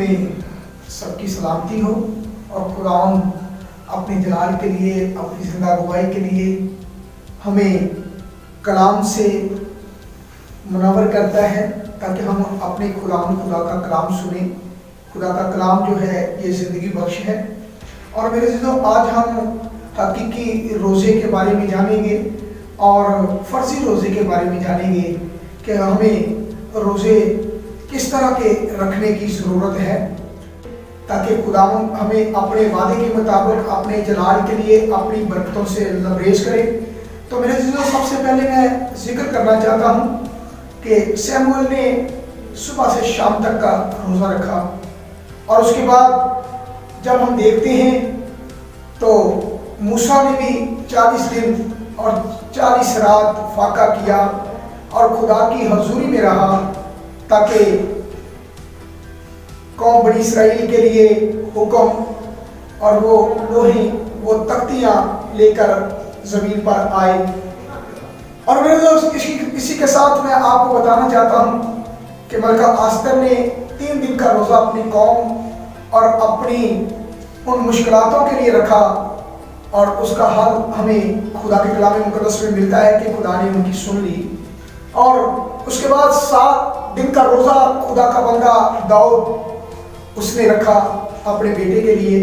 میں سب کی سلامتی ہو، اور خداوند اپنے جلال کے لیے، اپنی زندہ گواہی کے لیے ہمیں کلام سے منور کرتا ہے تاکہ ہم اپنے خدا کا کلام سنیں۔ خدا کا کلام جو ہے یہ زندگی بخش ہے۔ اور میرے عزیزو، آج ہم حقیقی روزے کے بارے میں جانیں گے اور فرضی روزے کے بارے میں جانیں گے کہ ہمیں روزے کس طرح کے رکھنے کی ضرورت ہے تاکہ خداوند ہمیں اپنے وعدے کے مطابق اپنے جلال کے لیے اپنی برکتوں سے لبریز کرے۔ تو میرے عزیزو، سب سے پہلے میں ذکر کرنا چاہتا ہوں کہ سیموئیل نے صبح سے شام تک کا روزہ رکھا، اور اس کے بعد جب ہم دیکھتے ہیں تو موسیٰ نے بھی 40 دن اور 40 رات فاقہ کیا اور خدا کی حضوری میں رہا تاکہ قوم بنی اسرائیل کے لیے حکم اور وہ لوہے وہ تختیاں لے کر زمین پر آئے۔ اور میرے دوست، اسی کے ساتھ میں آپ کو بتانا چاہتا ہوں کہ ملکہ آستر نے 3 دن کا روزہ اپنی قوم اور اپنی ان مشکلاتوں کے لیے رکھا، اور اس کا حل ہمیں خدا کے کلام مقدس میں ملتا ہے کہ خدا نے ان کی سن لی۔ اور اس کے بعد 7 دن کا روزہ خدا کا بندہ داؤد اس نے رکھا اپنے بیٹے کے لیے،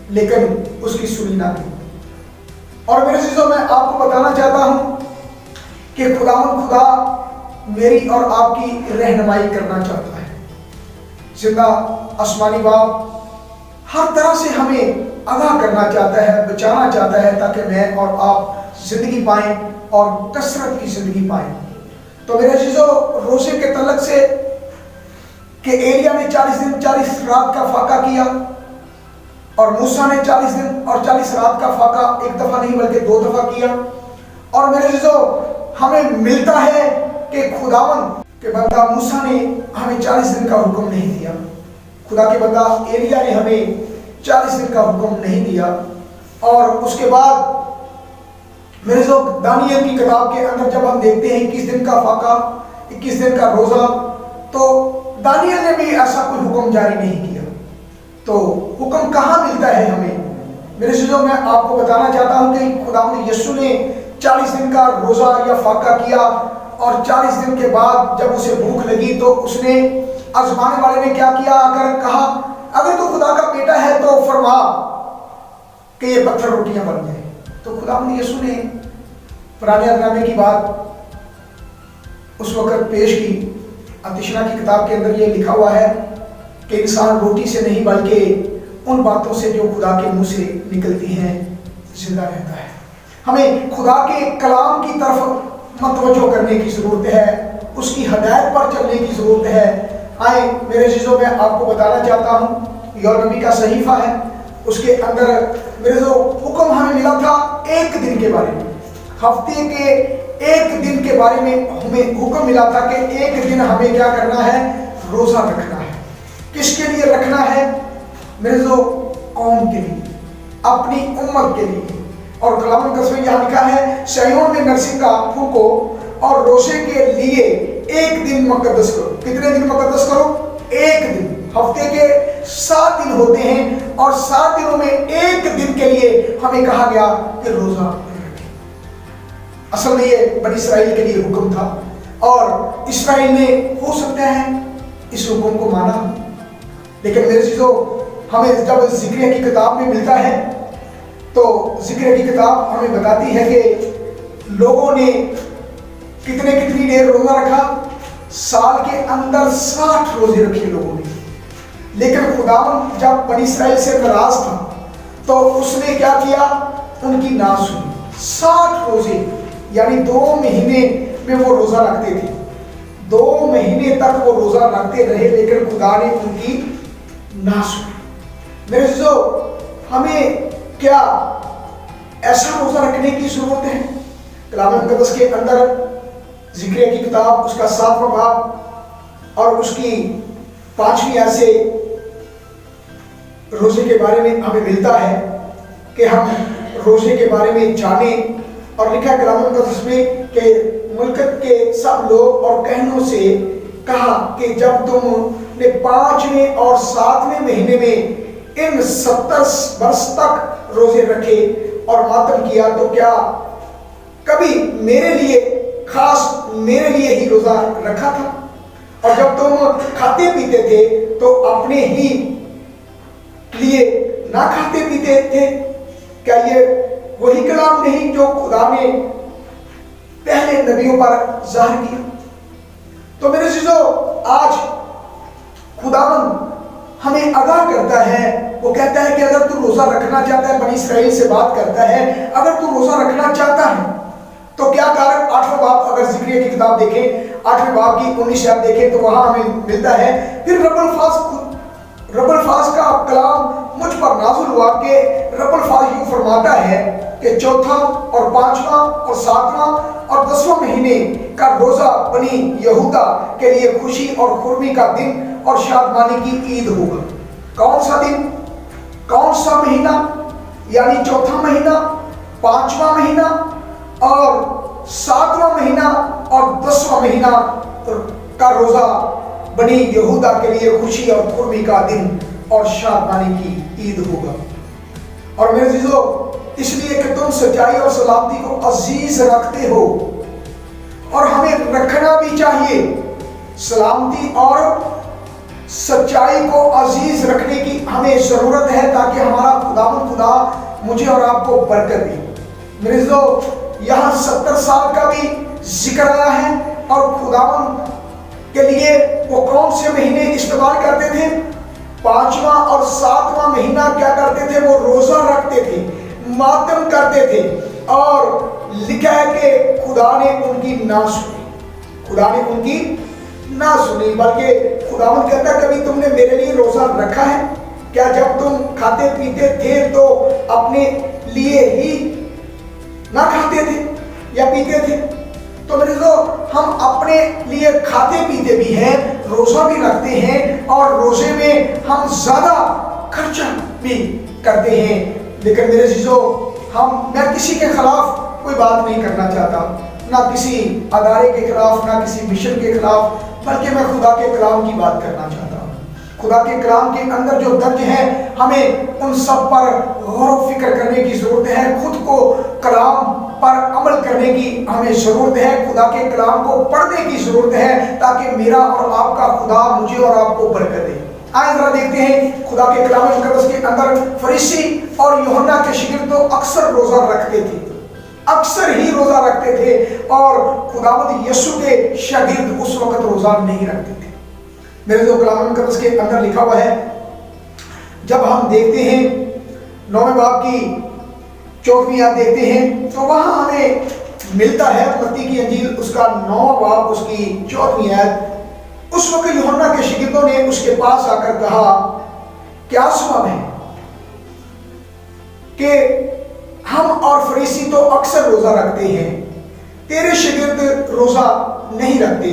لیکن اس کی سنی نہ کی۔ اور میرے عزیزو، میں آپ کو بتانا چاہتا ہوں کہ خدا میری اور آپ کی رہنمائی کرنا چاہتا ہے۔ زندہ آسمانی باپ ہر طرح سے ہمیں آگاہ کرنا چاہتا ہے، بچانا چاہتا ہے تاکہ میں اور آپ زندگی پائیں اور کثرت کی زندگی پائیں۔ تو میرے عزیزو، روزے کے تعلق سے کہ ایلیا نے 40 دن 40 رات کا فاقہ کیا، اور موسیٰ نے 40 دن اور 40 رات کا فاقہ ایک دفعہ نہیں بلکہ 2 دفعہ کیا۔ اور میرے عزیزو، ہمیں ملتا ہے کہ خداوند کے بندہ موسیٰ نے ہمیں 40 دن کا حکم نہیں دیا، خدا کے بندہ ایلیا نے ہمیں 40 دن کا حکم نہیں دیا۔ اور اس کے بعد میرے عزیزو، دانیل کی کتاب کے اندر جب ہم دیکھتے ہیں 21 دن کا فاقہ، 21 دن کا روزہ، تو دانیل نے بھی ایسا کوئی حکم جاری نہیں کیا۔ تو حکم کہاں ملتا ہے ہمیں؟ میرے عزیزو، میں آپ کو بتانا چاہتا ہوں کہ خداوند یسوع نے 40 دن کا روزہ یا فاقہ کیا، اور 40 دن کے بعد جب اسے بھوک لگی تو اس نے آزمانے والے نے کیا کیا؟ کہا اگر تو خدا کا بیٹا ہے تو فرما کہ یہ پتھر روٹیاں بن جائیں۔ تو خداوند یسوع نے پرانے عہد نامے کی بات اس وقت پیش کی۔ اتشنا کی کتاب کے اندر یہ لکھا ہوا ہے کہ انسان روٹی سے نہیں بلکہ ان باتوں سے جو خدا کے منہ سے نکلتی ہیں زندہ رہتا ہے۔ ہمیں خدا کے کلام کی طرف متوجہ کرنے کی ضرورت ہے، اس کی ہدایت پر چلنے کی ضرورت ہے۔ آئیں میرے عزیزوں، میں آپ کو بتانا چاہتا ہوں، یوحنا نبی کا صحیفہ ہے، اس کے اندر میرے جو حکم ہمیں ملا تھا 1 دن کے بارے میں، ہفتے کے 1 دن کے بارے میں ہمیں حکم ملا تھا کہ 1 دن ہمیں کیا کرنا ہے؟ روزہ رکھنا ہے۔ کس کے لیے رکھنا ہے؟ میرے جو قوم کے لیے، اپنی امت کے لیے۔ اور کلام مقدس میں یہاں لکھا ہے صہیون میں نرسنگ کا پھونکو اور روزے کے لیے 1 دن مقدس کرو۔ کتنے دن مقدس کرو؟ 1 دن۔ ہفتے کے 7 دن ہوتے ہیں، اور 7 دنوں میں 1 دن کے لیے ہمیں کہا گیا کہ روزہ رکھیں۔ اصل میں یہ بنی اسرائیل کے لیے حکم تھا، اور اسرائیل نے ہو سکتا ہے اس حکم کو مانا، لیکن میرے عزیزو، ہمیں جب ذکر کی کتاب میں ملتا ہے تو ذکر کی کتاب ہمیں بتاتی ہے کہ لوگوں نے کتنی دیر روزہ رکھا؟ سال کے اندر 60 روزے رکھے لوگوں نے، لیکن خداوند جب بنی اسرائیل سے ناراض تھا تو اس نے کیا کیا؟ ان کی نہ سنی۔ 60 روزے یعنی 2 مہینے میں وہ روزہ رکھتے تھے، 2 مہینے تک وہ روزہ رکھتے رہے، لیکن خدا نے ان کی نہ سنی۔ میرے عزیزو، ہمیں کیا ایسا روزہ رکھنے کی ضرورت ہے؟ کلام مقدس کے اندر ذکر کی کتاب اس کا 7واں باب اور اس کی 5ویں آیت سے روزے کے بارے میں ہمیں ملتا ہے کہ ہم روزے کے بارے میں جانیں۔ اور لکھا ہے کلام مقدس میں کہ ملکت کے سب لوگ اور کہنوں سے کہا کہ جب تم نے 5ویں اور 7ویں مہینے میں ان 70 برس تک روزے رکھے اور ماتم کیا، تو کیا کبھی میرے لیے خاص میرے لیے ہی روزہ رکھا تھا؟ اور جب تم کھاتے پیتے تھے تو اپنے ہی لیے نہ کھاتے پیتے تھے؟ کیا یہ وہی کلام نہیں جو خدا نے پہلے نبیوں پر ظاہر کیا؟ تو میرے عزیزو، آج خداوند ہمیں آگاہ کرتا ہے، وہ کہتا ہے کہ اگر تو روزہ رکھنا چاہتا ہے، بنی اسرائیل سے بات کرتا ہے، اگر تو روزہ رکھنا چاہتا ہے تو کیا کر؟ 8واں باب اگر ذکریہ کی کتاب دیکھیں، 8ویں باب کی 19 آیت دیکھیں تو وہاں ہمیں ملتا ہے، پھر رب الفاظ کا کلام مجھ پر نازل ہوا کہ رب الفاظ یوں فرماتا ہے کہ 4تھا اور 5واں اور 7واں اور 10واں مہینے کا روزہ بنی یہودا کے لیے خوشی اور خرمی کا دن اور شادمانی کی عید ہوگا۔ کون سا دن؟ کون سا مہینہ؟ یعنی 4تھا مہینہ، 5واں مہینہ اور 7واں مہینہ اور 10واں مہینہ کا روزہ بنی یہودا کے لیے خوشی اور خرمی کا دن اور شادمانی کی عید ہوگا۔ اور میرے عزیزو، اس لیے کہ تم سچائی اور سلامتی کو عزیز رکھتے ہو، اور ہمیں رکھنا بھی چاہیے، سلامتی اور سچائی کو عزیز رکھنے کی ہمیں ضرورت ہے تاکہ ہمارا خدا مجھے اور آپ کو برکت دے۔ میرے عزیزو، یہاں 70 سال کا بھی ذکر آیا ہے، اور خداوند کے لیے وہ کون سے مہینے استعمال کرتے تھے؟ 5واں اور 7واں مہینہ کیا کرتے تھے؟ وہ روزہ رکھتے تھے، ماتم کرتے تھے، اور لکھا ہے کہ خدا نے ان کی نہ سنی، خدا نے ان کی نہ سنی، بلکہ خداوند کہتا ہے کبھی تم نے میرے لیے روزہ رکھا ہے؟ کیا جب تم کھاتے پیتے تھے تو اپنے لیے ہی نہ کھاتے تھے یا پیتے تھے؟ تو میرے دوستو، ہم اپنے لیے کھاتے پیتے بھی ہیں، روزہ بھی رکھتے ہیں، اور روزے میں ہم زیادہ خرچہ بھی کرتے ہیں، لیکن میرے عزیزو، میں کسی کے خلاف کوئی بات نہیں کرنا چاہتا، نہ کسی ادارے کے خلاف، نہ کسی مشن کے خلاف، بلکہ میں خدا کے کلام کی بات کرنا چاہتا ہوں۔ خدا کے کلام کے اندر جو درج ہے، ہمیں ان سب پر غور و فکر کرنے کی ضرورت ہے، خود کو کلام پر عمل کرنے کی ہمیں ضرورت ہے، خدا کے کلام کو پڑھنے کی ضرورت ہے تاکہ میرا اور آپ کا خدا مجھے اور آپ کو برکت دے۔ آئے ذرا دیکھتے ہیں خدا کے کلام مقدس کے اندر فریسی اور یوحنا کے شاگرد تو اکثر روزہ رکھتے تھے، اکثر ہی روزہ رکھتے تھے، اور خداوند یسوع کے شاگرد اس وقت روزہ نہیں رکھتے تھے۔ میرے جو کلام مقدس کے اندر لکھا ہوا ہے، جب ہم دیکھتے ہیں 9ویں باب کی 14ویں آیت دیکھتے ہیں تو وہاں ہمیں ملتا ہے، متی کی انجیل اس کا 9واں باب اس کی 14ویں آیت، اس وقت یوحنا کے شاگردوں نے اس کے پاس آ کر کہا، کیا سبب ہے کہ ہم اور فریسی تو اکثر روزہ رکھتے ہیں، تیرے شاگرد روزہ نہیں رکھتے؟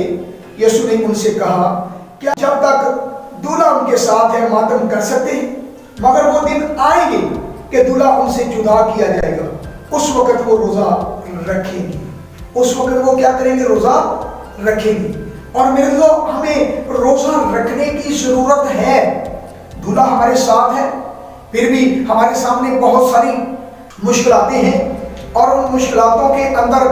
یسوع نے ان سے کہا، کیا جب تک دولہا ان کے ساتھ ہے ماتم کر سکتے ہیں؟ مگر وہ دن آئیں گے کہ دولہا ان سے جدا کیا جائے گا، اس وقت وہ روزہ رکھیں گے، اس وقت وہ کیا کریں گے؟ روزہ رکھیں گے۔ اور میرے دوستو، ہمیں روزہ رکھنے کی ضرورت ہے، دولہا ہمارے ساتھ ہے، پھر بھی ہمارے سامنے بہت ساری مشکلاتیں ہیں، اور ان مشکلاتوں کے اندر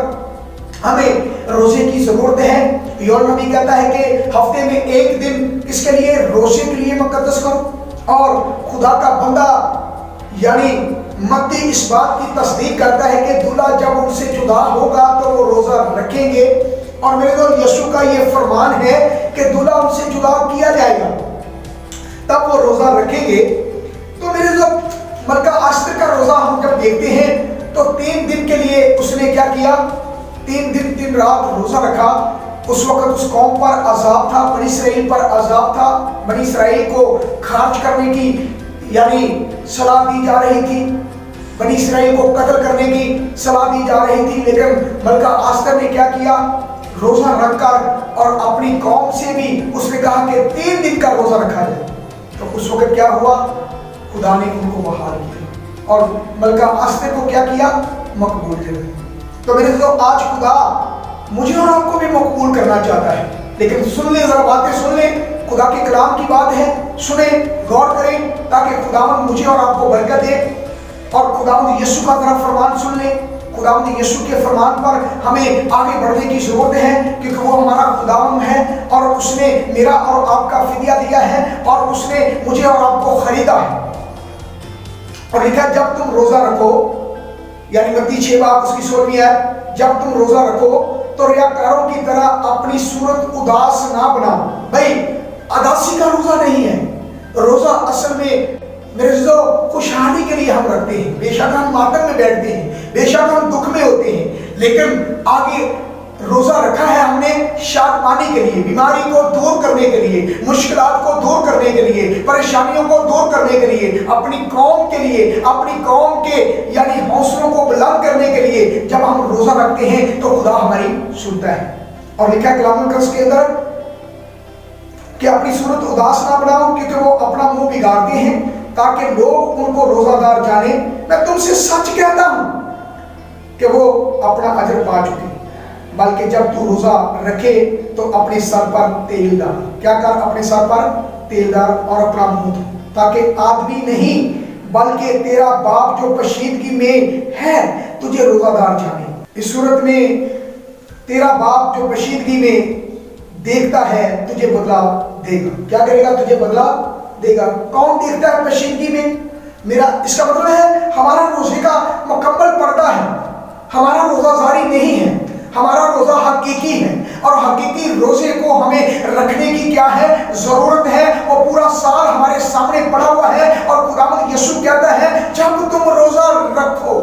ہمیں روزے کی ضرورت ہے۔ یوحنا نبی کہتا ہے کہ ہفتے میں ایک دن اس کے لیے روزے کے لیے مقدس کرو، اور خدا کا بندہ یعنی متی اس بات کی تصدیق کرتا ہے کہ دولہا جب ان سے جدا ہوگا تو وہ روزہ رکھیں گے، اور میرے دوست یسوع کا یہ فرمان ہے کہ دولہا ان سے جدا کیا جائے گا تب وہ روزہ رکھیں گے۔ تو میرے دوست، ملکہ آستر کا روزہ ہم جب دیکھتے ہیں تو 3 دن کے لیے اس نے کیا کیا؟ 3 دن 3 رات روزہ رکھا۔ اس وقت اس قوم پر عذاب تھا، بنی اسرائیل پر عذاب تھا، بنی اسرائیل کو خارج کرنے کی یعنی صلاح دی جا رہی تھی، بنی اسرائیل کو قتل کرنے کی صلاح دی جا رہی تھی، لیکن ملکہ آستر نے کیا کیا؟ روزہ رکھ کر اور اپنی قوم سے بھی اس نے کہا کہ 3 دن کا روزہ رکھا جائے۔ تو اس وقت کیا ہوا؟ خدا نے ان کو بحال کیا اور ملکہ آستر کو کیا کیا؟ مقبول کیا۔ تو میرے دوستو، آج خدا مجھے اور آپ کو بھی مقبول کرنا چاہتا ہے، لیکن سن لیں ذرا باتیں سن لیں، خدا کے کلام کی بات ہے، سنیں، غور کریں، تاکہ خداوند مجھے اور آپ کو برکت دے، اور خداوند یسوع کا ذرا فرمان سن لیں۔ خداوند یسوع کے فرمان پر ہمیں آگے بڑھنے کی ضرورت ہے، کیونکہ وہ ہمارا خداوند ہے، اور اس نے میرا اور آپ کا فدیہ دیا ہے، اور اس نے مجھے اور آپ کو خریدا ہے۔ اور لکھا جب تم روزہ رکھو، یعنی متی 6 باب اس کی 16ویں ہے، جب تم روزہ رکھو تو ریاکاروں کی طرح اپنی صورت اداس نہ بناؤ۔ بھائی اداسی کا روزہ نہیں ہے، روزہ اصل میں میرے عزیزو خوشحالی کے لیے ہم رکھتے ہیں۔ بے شک ہم ماتم میں بیٹھتے ہیں، بے شک ہم دکھ میں ہوتے ہیں، لیکن آگے روزہ رکھا ہے ہم نے شادمانی کے لیے، بیماری کو دور کرنے کے لیے، مشکلات کو دور کرنے کے لیے، پریشانیوں کو دور کرنے کے لیے، اپنی قوم کے لیے، اپنی قوم کے یعنی حوصلوں کو بلند کرنے کے لیے جب ہم روزہ رکھتے ہیں تو خدا ہماری سنتا ہے۔ اور لکھا ہے کلام مقدس کے اندر کہ اپنی صورت اداس نہ بناؤ، کیونکہ وہ اپنا منہ بگاڑتے ہیں تاکہ لوگ ان کو روزہ دار جانیں۔ میں تم سے سچ کہتا ہوں کہ وہ اپنا اجر پا چکے، بلکہ جب تو روزہ رکھے تو اپنے سر پر تیل ڈال۔ کیا کر؟ اپنے سر پر تیل ڈال اور اپنا منہ دھو، تاکہ آدمی نہیں بلکہ تیرا باپ جو پشیدگی میں ہے تجھے روزہ دار جانے۔ اس صورت میں تیرا باپ جو پشیدگی میں دیکھتا ہے تجھے بدلہ دے گا۔ کیا کرے گا؟ تجھے بدلہ دے گا۔ کون دیکھتا ہے پشیدگی میں؟ میرا اس کا مطلب ہے ہمارا روزے کا مکمل پردہ ہے، ہمارا روزہ ظاہری نہیں ہے، ہمارا روزہ حقیقی ہے، اور حقیقی روزے کو ہمیں رکھنے کی کیا ہے؟ ضرورت ہے۔ وہ پورا سال ہمارے سامنے پڑا ہوا ہے، اور خداوند یسوع کہتا ہے جب تم روزہ رکھو،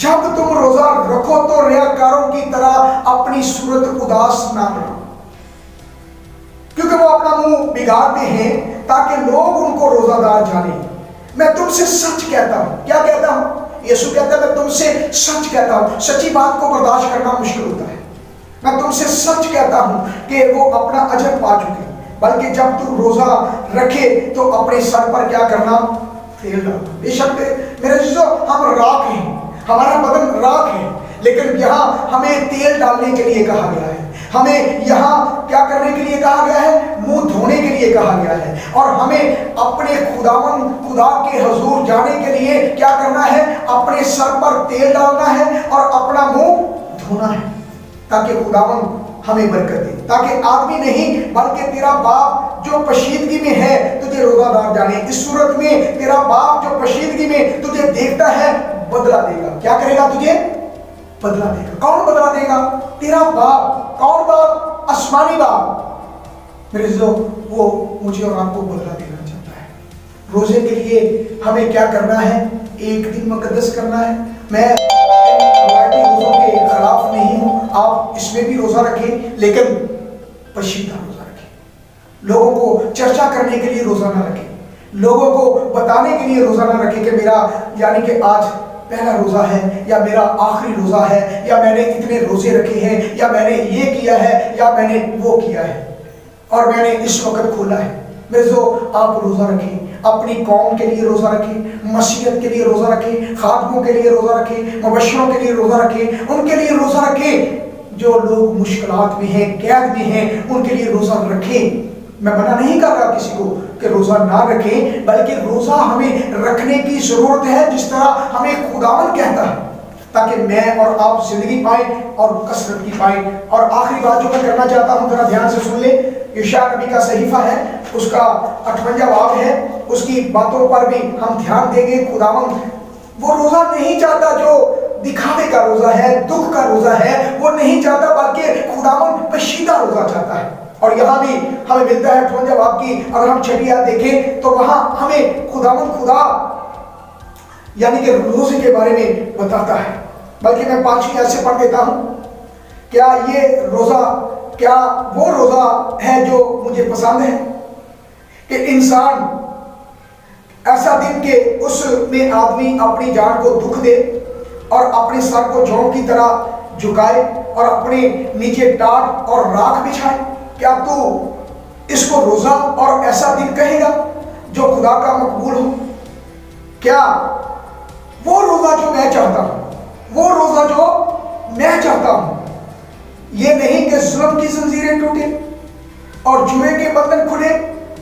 جب تم روزہ رکھو تو ریاکاروں کی طرح اپنی صورت اداس نہ بناؤ، کیونکہ وہ اپنا منہ بگاڑتے ہیں تاکہ لوگ ان کو روزہ دار جانیں۔ میں تم سے سچ کہتا ہوں۔ کیا کہتا ہوں؟ یسوع کہتا ہے میں تم سے سچ کہتا ہوں۔ سچی بات کو برداشت کرنا مشکل ہوتا ہے۔ میں تم سے سچ کہتا ہوں کہ وہ اپنا اجر پا چکے، بلکہ جب تم روزہ رکھے تو اپنے سر پر کیا کرنا؟ تیل ڈالنا۔ بے شک میرے عزیزو ہم راکھ ہیں، ہمارا بدن راکھ ہے، لیکن یہاں ہمیں تیل ڈالنے کے لیے کہا گیا ہے، ہمیں یہاں کیا کرنے کے لیے کہا گیا ہے؟ منہ دھونے کے لیے کہا گیا ہے، اور ہمیں اپنے خداوند خدا کے حضور جانے کے لیے کیا کرنا ہے؟ اپنے سر پر تیل ڈالنا ہے اور اپنا منہ دھونا ہے، تاکہ خداوند ہمیں برکت دے، تاکہ آدمی نہیں بلکہ تیرا باپ جو پشیدگی میں ہے تجھے روزہ دار جانے۔ اس صورت میں تیرا باپ جو پشیدگی میں تجھے دیکھتا ہے بدلہ دے گا۔ کیا کرے گا؟ تجھے بدلہ دے گا۔ کون بدلہ دے گا؟ تیرا باپ۔ کون باپ؟ آسمانی باپ۔ میرے عزیزو وہ مجھے اور آپ کو بدلہ دینا چاہتا ہے۔ روزے کے لیے ہمیں کیا کرنا ہے؟ ایک دن مقدس کرنا ہے۔ میں روایتی روزوں کے خلاف نہیں ہوں، آپ اس میں بھی روزہ رکھیں، لیکن پشیدہ روزہ رکھیں۔ لوگوں کو چرچا کرنے کے لیے روزہ نہ رکھیں، لوگوں کو بتانے کے لیے روزہ نہ رکھیں کہ میرا یعنی کہ آج پہلا روزہ ہے، یا میرا آخری روزہ ہے، یا میں نے اتنے روزے رکھے ہیں، یا میں نے یہ کیا ہے، یا میں نے وہ کیا ہے، اور میں نے اس وقت کھولا ہے۔ میرے جو آپ روزہ رکھیں، اپنی قوم کے لیے روزہ رکھیں، مسیحیت کے لیے روزہ رکھیں، خادموں کے لیے روزہ رکھیں، مبشروں کے لیے روزہ رکھیں، ان کے لیے روزہ رکھیں۔ جو لوگ مشکلات میں ہیں، قید میں ہیں، ان کے لیے روزہ رکھیں۔ میں منع نہیں کر رہا کسی کو کہ روزہ نہ رکھیں، بلکہ روزہ ہمیں رکھنے کی ضرورت ہے جس طرح ہمیں خداوند کہتا ہے، تاکہ میں اور آپ زندگی پائیں اور کثرت کی پائیں۔ اور آخری بات جو میں کرنا چاہتا ہوں، ذرا دھیان سے سن لیں، یشعیاہ نبی کا صحیفہ ہے، اس کا 58واں باب ہے، اس کی باتوں پر بھی ہم دھیان دیں گے۔ خداوند وہ روزہ نہیں چاہتا جو دکھاوے کا روزہ ہے، دکھ کا روزہ ہے، وہ نہیں چاہتا، بلکہ خداوند پشیدہ روزہ چاہتا ہے۔ اور یہاں بھی ہمیں ملتا ہے 58 باب کی اگر ہم 6 آیت دیکھیں تو وہاں ہمیں خدا یعنی کہ روزے کے بارے میں بتاتا ہے۔ بلکہ میں 5ویں آیت سے پڑھ دیتا ہوں۔ کیا یہ روزہ، کیا وہ روزہ ہے جو مجھے پسند ہے کہ انسان ایسا دن کہ اس میں آدمی اپنی جان کو دکھ دے اور اپنے سر کو جوں کی طرح جھکائے اور اپنے نیچے ٹاٹ اور راکھ بچھائے؟ کیا تو اس کو روزہ اور ایسا دن کہے گا جو خدا کا مقبول ہو؟ کیا وہ روزہ جو میں چاہتا ہوں، وہ روزہ جو میں چاہتا ہوں، یہ نہیں کہ ظلم کی زنجیریں ٹوٹیں اور جوئے کے بندھن کھلے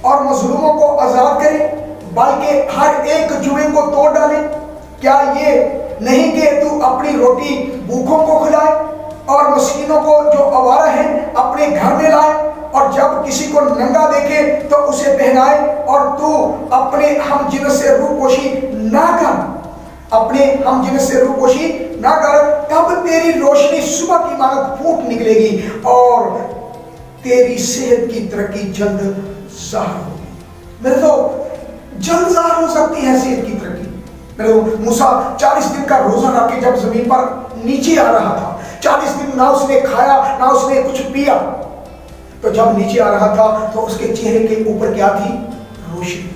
اور مظلوموں کو آزاد کرے، بلکہ ہر ایک جوئے کو توڑ ڈالے۔ کیا یہ نہیں کہ تو اپنی روٹی بھوکوں کو کھلائے اور مسکینوں کو جو آوارہ ہیں اپنے گھر میں لائے، اور جب کسی کو ننگا دیکھے تو اسے پہنائے، اور تو اپنے ہم جنس سے روپوشی نہ کر، اپنے ہم جنس سے روپوشی نہ کر، تب تیری روشنی صبح کی مانند پھوٹ نکلے گی اور تیری صحت کی ترقی جلد ظاہر ہوگی۔ میرے تو جلد ظاہر ہو سکتی ہے صحت کی ترقی۔ میرے موسیٰ 40 دن کا روزہ رکھ کے جب زمین پر نیچے آ رہا تھا، 40 دن نہ اس نے کھایا نہ اس نے کچھ پیا، تو جب نیچے آ رہا تھا تو اس کے چہرے کے اوپر کیا تھی؟ روشنی،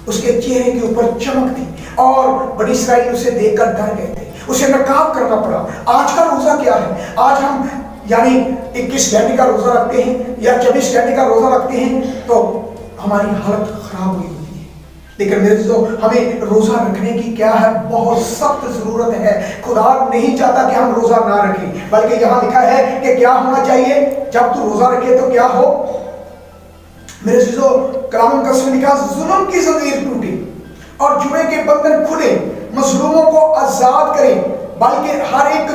اس کے چہرے کے اوپر چمک تھی، اور بنی اسرائیل اسے دیکھ کر ڈر گئے تھے، اسے نقاب کرنا پڑا۔ آج کا روزہ کیا ہے؟ آج ہم یعنی 21 گھنٹے کا روزہ رکھتے ہیں یا 24 گھنٹے کا روزہ رکھتے ہیں تو ہماری حالت خراب ہوئی ہوتی ہے، لیکن میرے دوستو ہمیں روزہ رکھنے کی کیا ہے؟ بہت سخت ضرورت ہے۔ خدا نہیں چاہتا کہ ہم روزہ نہ رکھیں، بلکہ یہاں لکھا ہے کہ کیا ہونا چاہیے جب تو روزہ رکھے تو کیا ہو؟ میرے دوستو کلام مقدس میں لکھا ظلم کی زنجیر ٹوٹے اور جوئے کے بندھن کھلے، مظلوموں کو آزاد کریں، بلکہ ہر ایک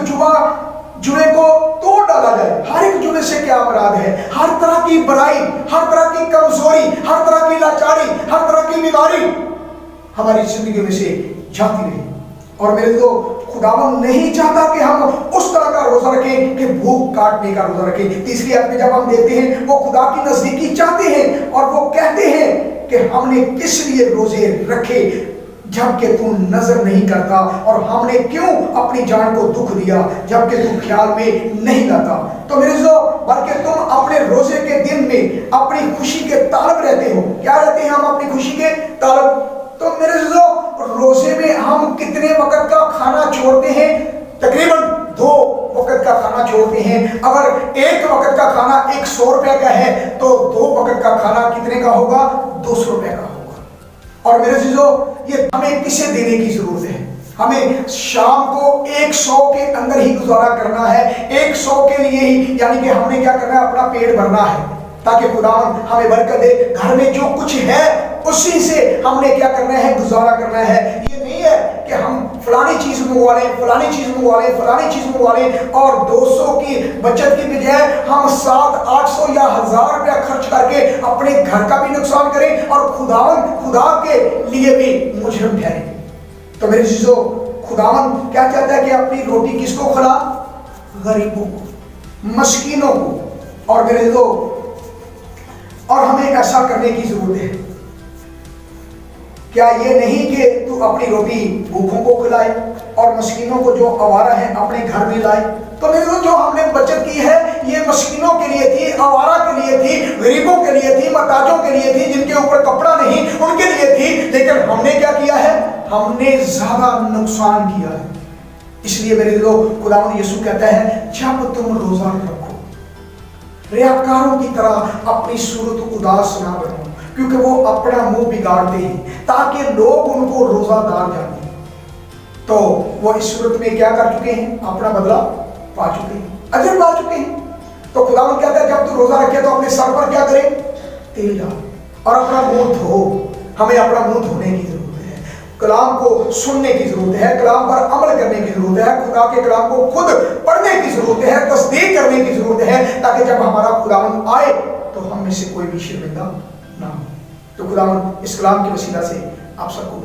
جوئے کو توڑ ڈالا جائے۔ ہر ایک جوئے سے کیا مراد ہے؟ ہر طرح کی برائی، ہر طرح کی کمزوری، ہر طرح کی لاچاری، ہر طرح کی بیماری ہماری زندگی میں سے جاتی رہی۔ اور میرے تو خداوند نہیں چاہتا کہ ہم اس طرح کا روزہ رکھیں کہ بھوک کاٹنے کا روزہ رکھیں۔ تیسری آیت میں جب ہم دیکھتے ہیں وہ خدا کی نزدیکی چاہتے ہیں، اور وہ کہتے ہیں کہ ہم نے کس لیے روزے رکھے جبکہ تو نظر نہیں کرتا، اور ہم نے کیوں اپنی جان کو دکھ دیا جبکہ تو خیال میں نہیں لاتا۔ تو میرے بلکہ تم اپنے روزے کے دن میں اپنی خوشی کے طالب رہتے ہو۔ کیا رہتے ہیں ہم؟ اپنی خوشی کے طالب۔ تو میرے روزے میں ہم کتنے وقت کا کھانا چھوڑتے ہیں؟ تقریباً 2 وقت کا کھانا چھوڑتے ہیں۔ اگر 1 وقت کا کھانا 100 روپے کا ہے تو 2 وقت کا کھانا کتنے کا ہوگا؟ 200 روپے کا ہوگا۔ اور میرے عزیزو یہ ہمیں کسے دینے کی ضرورت ہے؟ ہمیں شام کو 100 کے اندر ہی گزارا کرنا ہے، 100 کے لیے ہی، یعنی کہ ہم نے کیا کرنا ہے؟ اپنا پیٹ بھرنا ہے تاکہ خداوند ہمیں برکت دے۔ گھر میں جو کچھ ہے اسی سے ہم نے کیا کرنا ہے؟ گزارا کرنا ہے۔ یہ نہیں ہے کہ ہم فلانی چیز منگوا لیں، فلانی چیز منگوا لیں، فلانی چیز منگوا لیں، اور 200 کی بچت کی بجائے ہم 700-800 یا 1000 روپیہ خرچ کر کے اپنے گھر کا بھی نقصان کریں اور خدا کے لیے بھی مجرم ٹھہریں۔ تو میرے عزیزو خداوند کیا چاہتا ہے کہ اپنی روٹی کس کو کھلا؟ غریبوں کو، مسکینوں کو۔ اور میرے عزیزو اور ہمیں ایسا کرنے کی ضرورت ہے۔ کیا یہ نہیں کہ تو اپنی روٹی بھوکوں کو کھلائے اور مسکینوں کو جو آوارہ ہیں اپنے گھر میں لائے؟ تو میرے جو ہم نے بچت کی ہے یہ مسکینوں کے لیے تھی، آوارہ کے لیے تھی، غریبوں کے لیے تھی، محتاجوں کے لیے تھی، جن کے اوپر کپڑا نہیں ان کے لیے تھی۔ لیکن ہم نے کیا کیا ہے؟ ہم نے زیادہ نقصان کیا ہے۔ اس لیے میرے دوستو خداوند یسوع کہتا ہے جب تم روزہ رکھو ریاکاروں کی طرح اپنی صورت اداس نہ بنو، کیونکہ وہ اپنا منہ بگاڑتے ہیں تاکہ لوگ ان کو روزہ دار جانیں۔ تو وہ اس صورت میں کیا کر چکے ہیں؟ اپنا بدلہ پا چکے ہیں، اجر پا چکے ہیں۔ تو خداوند کہتا ہے جب تو روزہ رکھے تو اپنے سر پر کیا کرے؟ تیل ڈال اور اپنا منہ دھو۔ ہمیں اپنا منہ دھونے کی ضرورت ہے، کلام کو سننے کی ضرورت ہے، کلام پر عمل کرنے کی ضرورت ہے، خدا کے کلام کو خود پڑھنے کی ضرورت ہے، تصدیق کرنے کی ضرورت ہے، تاکہ جب ہمارا خداوند آئے تو ہم میں سے کوئی بھی شرمندہ نہ ہو۔ تو خداوند اس کلام کے وسیلہ سے آپ سب کو